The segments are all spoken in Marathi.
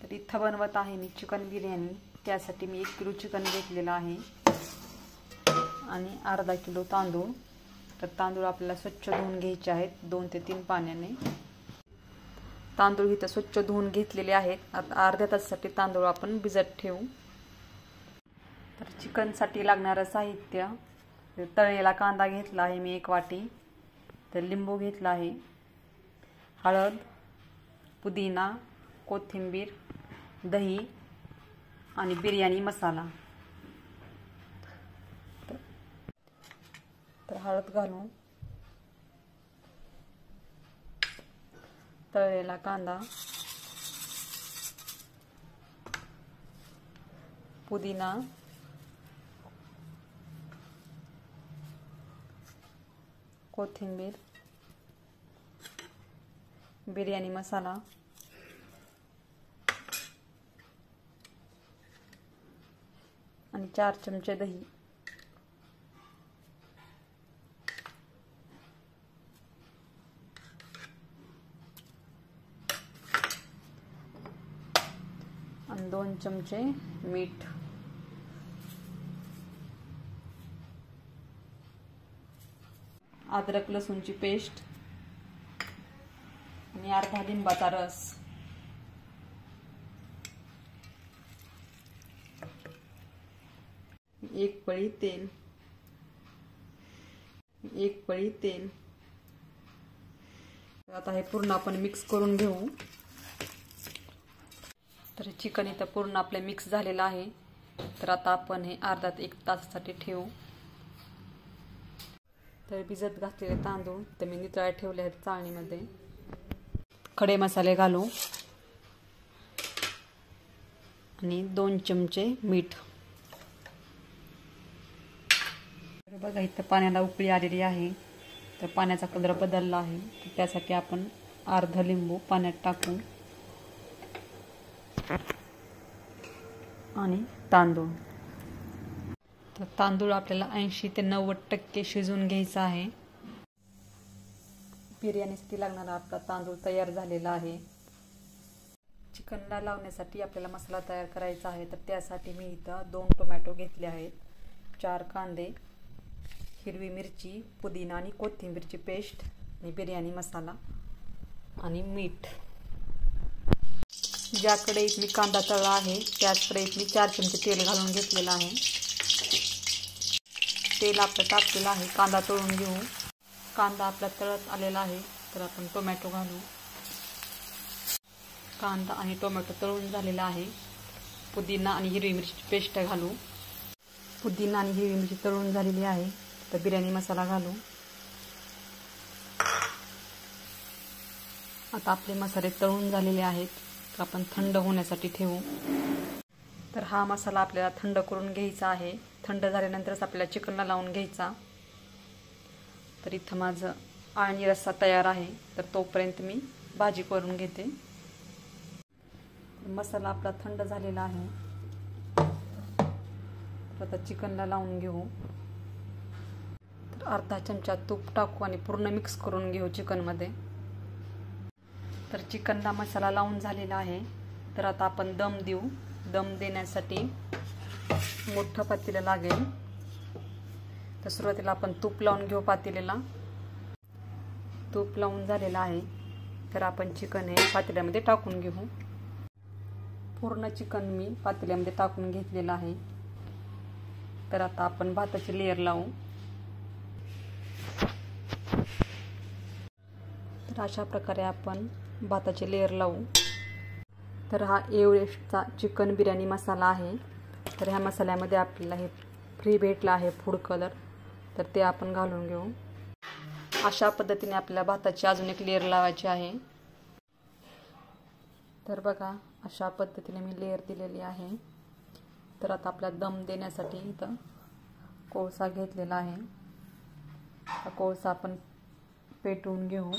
तर इथं बनवत आहे मी चिकन बिर्याणी। त्यासाठी मी 1 किलो चिकन घेतलेलं आहे आणि अर्धा किलो तांदूळ। तर तांदूळ आपल्याला स्वच्छ धुवून घ्यायचे आहेत 2 ते 3 पाण्याने। तांदूळ इथं स्वच्छ धुवून घेतलेले आहेत। आता अर्ध्या तासासाठी तांदूळ आपण भिजत ठेवू। तर चिकनसाठी लागणारं साहित्य, तळलेला कांदा घेतला आहे मी 1 वाटी, तर लिंबू घेतला आहे, हळद, पुदिना, कोथिंबीर, दही आणि बिर्याणी मसाला। तर हळद घालू, तळलेला कांदा, पुदिना, कोथिंबीर, बिर्याणी मसाला आणि 4 चमचे दही। आणि 2 चमचे मीठ। अद्रक लसूणची पेस्ट आणि अर्धा लिंबाचा रस। एक पळी तेल, 1 पळी तेल। आता हे पूर्ण आपण मिक्स करून घेऊ। तर चिकन इथं पूर्ण आपले मिक्स झालेलं आहे। तर आता आपण हे अर्धा ते 1 तासासाठी ठेवू। तर भिजत घातलेले तांदूळ तर मी नितळायला ठेवले आहेत चाळणीमध्ये। खडे मसाले घालू आणि 2 चमचे मीठ। बघा इथं पाण्याला उकळी आलेली आहे। तर पाण्याचा कलर बदलला आहे। तर त्यासाठी आपण अर्धा लिंबू पाण्यात टाकू आणि तांदूळ। तर तांदूळ आपल्याला 80 ते 90% शिजवून घ्यायचा आहे। बिर्याणीसाठी लागणारा आपला तांदूळ तयार झालेला आहे। चिकनला लावण्यासाठी आपल्याला मसाला तयार करायचा आहे। तर त्यासाठी मी इथं 2 टोमॅटो घेतले आहेत, 4 कांदे, हिरवी मिरची, पुदिना आणि कोथिंबीरची पेस्ट आणि बिर्याणी मसाला आणि मीठ। ज्या कढईत मी कांदा तळला आहे त्याच कढईत मी 4 चमचे तेल घालून घेतलेलं आहे। तेल आपलं तापलेलं आहे, कांदा तळून घेऊ। कांदा आपला तळत आलेला आहे तर आपण टोमॅटो घालू। कांदा आणि टोमॅटो तळून झालेला आहे। पुदिना आणि हिरवी मिरची पेस्ट घालू। पुदिना आणि हिरवी मिरची तळून झालेली आहे तर बिर्याणी मसाला घालू। आता आपले मसाले तळून झालेले आहेत तर आपण थंड होण्यासाठी ठेवू। तर हा मसाला आपल्याला थंड करून घ्यायचा आहे। थंड झाल्यानंतरच आपल्याला चिकनला लावून घ्यायचा। तर इथं माझं आळणी रस्सा तयार आहे। तर तोपर्यंत मी भाजी करून घेते। मसाला आपला थंड झालेला आहे। तर आता चिकनला लावून घेऊ। तर अर्धा चमचा तूप टाकू आणि पूर्ण मिक्स करून घेऊ चिकनमध्ये। तर चिकनला मसाला लावून झालेला आहे। तर आता आपण दम देऊ। दम देण्यासाठी मोठं पातेलं लागेल। तर सुरुवातीला आपण तूप लावून घेऊ पातेल्याला। तूप लावून झालेलं आहे तर आपण चिकन हे पातेल्यामध्ये टाकून घेऊ। पूर्ण चिकन मी पातेल्यामध्ये टाकून घेतलेलं आहे। तर आता आपण भाताची लेयर लावू। तर अशा प्रकारे आपण भाताची लेयर लावू। तर हा एव्हरेस्टचा चिकन बिर्याणी मसाला आहे। तर ह्या मसाल्यामध्ये आपल्याला हे फ्री भेटला आहे फूड कलर, तर ते आपण घालून घेऊ। अशा पद्धतीने आपल्याला भाताची अजून एक लेयर लावायची आहे। तर बघा अशा पद्धतीने मी लेयर दिलेली आहे। तर आता आपला दम देण्यासाठी इथं कोळसा घेतलेला आहे। हा कोळसा आपण पेटवून घेऊ।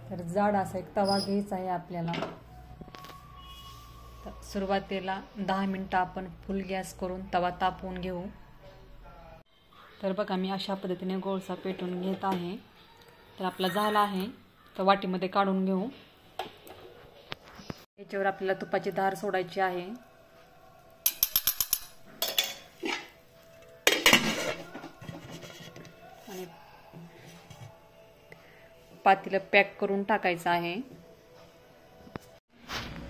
तर जाड असा एक तवा घ्यायचा आहे आपल्याला। तर सुरुवातीला 10 मिनिटं आपण फुल गॅस करून तवा तापवून घेऊ। तर बघा मी अशा पद्धतीने कोळसा पेटवून घेत आहे। तर आपला झाला आहे तर वाटीमध्ये काढून घेऊ। याच्यावर आपल्याला तुपाची धार सोडायची आहे. आणि पातेलं पॅक करून टाकायचं आहे.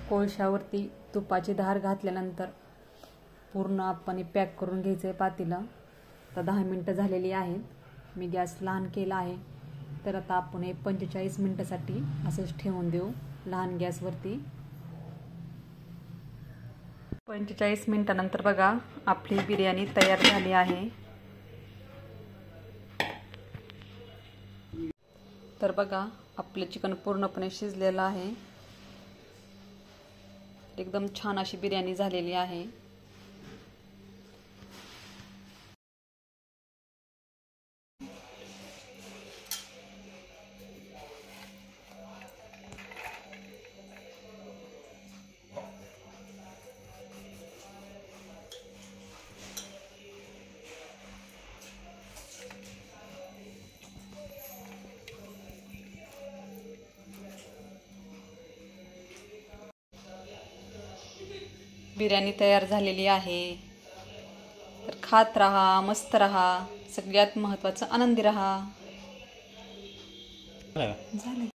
कोळशावरती तुपाची धार घातल्यानंतर पूर्ण आपण पॅक करून घ्यायचं आहे पातेलं. आता 10 मिनटं झालेली आहेत. मी गॅस लहान केला आहे. तर आता आपण 45 मिनटासाठी असंच ठेवून देऊ लहान गॅसवरती. 45 मिनटानंतर बघा आपली बिर्याणी तयार झाली आहे. तर बघा आपलं चिकन पूर्णपणे शिजलेलं आहे. एकदम छान अशी बिर्याणी झालेली आहे. बिर्याणी तयार झालेली आहे. तर खात राहा, मस्त राहा, सगळ्यात महत्त्वाचं आनंदी राहा. झाले.